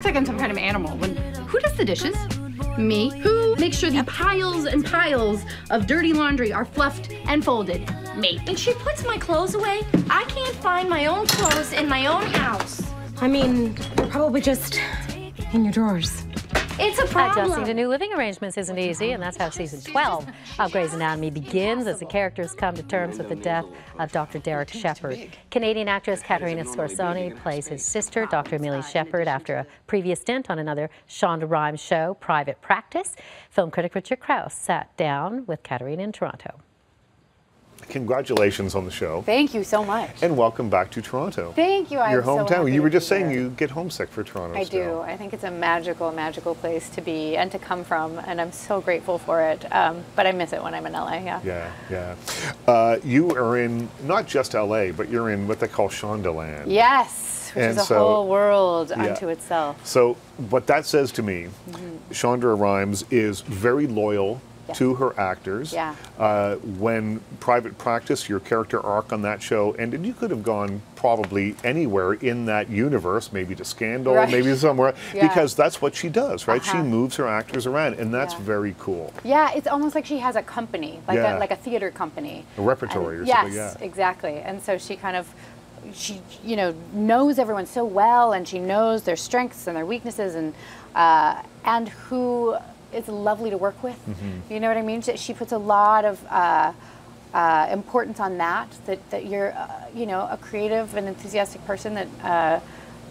It's like I'm some kind of animal. Who does the dishes? Me. Who makes sure the piles and piles of dirty laundry are fluffed and folded? Me. And she puts my clothes away. I can't find my own clothes in my own house. I mean, they're probably just in your drawers. It's a problem. Adjusting to new living arrangements isn't easy, and that's how season 12 of Grey's Anatomy begins as the characters come to terms with the death of Dr. Derek Shepherd. Canadian actress Caterina Scorsone plays his sister, Dr. Amelia Shepherd, after a previous stint on another Shonda Rhimes show, Private Practice. Film critic Richard Crouse sat down with Caterina in Toronto. Congratulations on the show. Thank you so much. And welcome back to Toronto. Thank you. Your I'm so hometown. happy You were to just be saying here. you get homesick for Toronto. I still. do. I think it's a magical, magical place to be and to come from, and I'm so grateful for it. But I miss it when I'm in LA. Yeah. You are in not just LA, but you're in what they call Shondaland. Yes, which is a whole world unto itself. So what that says to me, Shonda Rhimes is very loyal to her actors. Yeah. When Private Practice, your character arc on that show ended, you could have gone probably anywhere in that universe, maybe to Scandal, maybe somewhere, because that's what she does, right? She moves her actors around, and that's very cool. Yeah, it's almost like she has a company, like a theater company. A repertory or something, Yes, exactly. And so she kind of, you know, knows everyone so well, and she knows their strengths and their weaknesses, and who it's lovely to work with. You know what I mean? She puts a lot of importance on that you're, you know, a creative and enthusiastic person that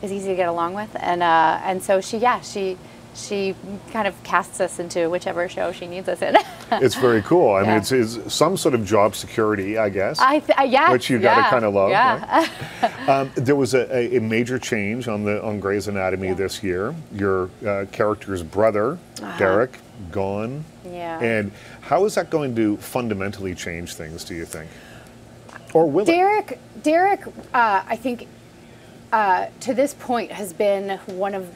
is easy to get along with. And so she kind of casts us into whichever show she needs us in. It's very cool. I mean, it's some sort of job security, I guess. Which you got to kind of love. Yeah. Right? There was a major change on Grey's Anatomy this year. Your character's brother, Derek, gone. Yeah. And how is that going to fundamentally change things, do you think? Or will it? Derek, I think, to this point, has been one of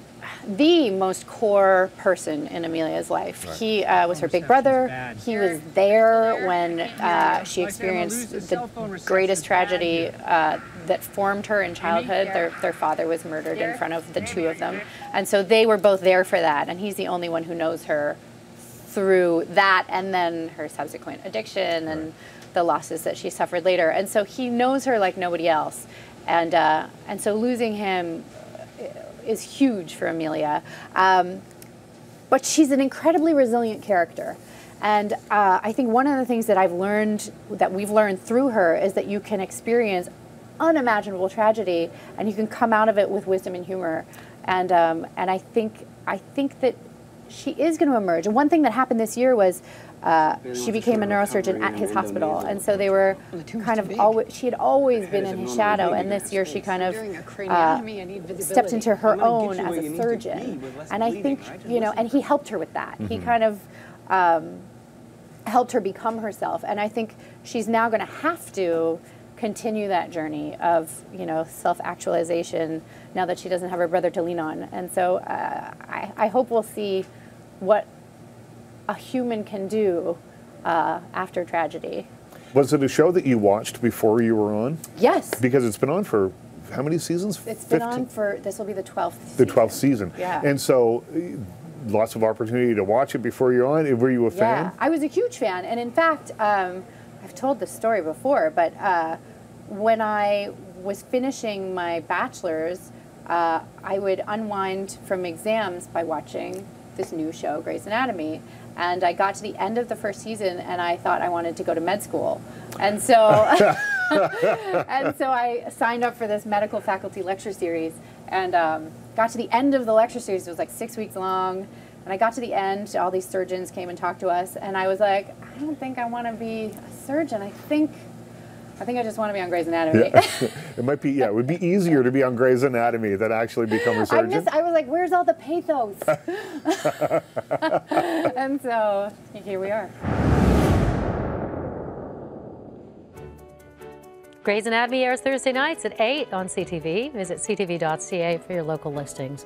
the most core person in Amelia's life. Right. He was her big brother. He was there when she experienced the greatest tragedy that formed her in childhood. Their father was murdered in front of the two of them. And so they were both there for that. And he's the only one who knows her through that and then her subsequent addiction and the losses that she suffered later. And so he knows her like nobody else. And so losing him is huge for Amelia. But she's an incredibly resilient character. And I think one of the things that we've learned through her is that you can experience unimaginable tragedy and you can come out of it with wisdom and humor. And I think that she is going to emerge. And one thing that happened this year was she became a neurosurgeon at his hospital, and so they were kind of always. She had always been in his shadow, and this year she kind of stepped into her own as a surgeon. And I think, you know, and he helped her with that. He kind of helped her become herself, and I think she's now going to have to continue that journey of, you know, self-actualization now that she doesn't have her brother to lean on. And so I hope we'll see what a human can do after tragedy. Was it a show that you watched before you were on? Yes. Because it's been on for how many seasons? It's been on for, this will be the 12th season. The 12th season. Yeah. And so lots of opportunity to watch it before you're on. Were you a fan? Yeah, I was a huge fan. And in fact, I've told this story before, but when I was finishing my bachelor's, I would unwind from exams by watching this new show, Grey's Anatomy. And I got to the end of the first season and I thought I wanted to go to med school. And so, and so I signed up for this medical faculty lecture series and got to the end of the lecture series. It was like 6 weeks long. And I got to the end, all these surgeons came and talked to us. And I was like, I don't think I want to be a surgeon. I think I just want to be on Grey's Anatomy. Yeah. It might be, it would be easier to be on Grey's Anatomy than actually become a surgeon. I was like, where's all the pathos? And so here we are. Grey's Anatomy airs Thursday nights at 8 on CTV. Visit ctv.ca for your local listings.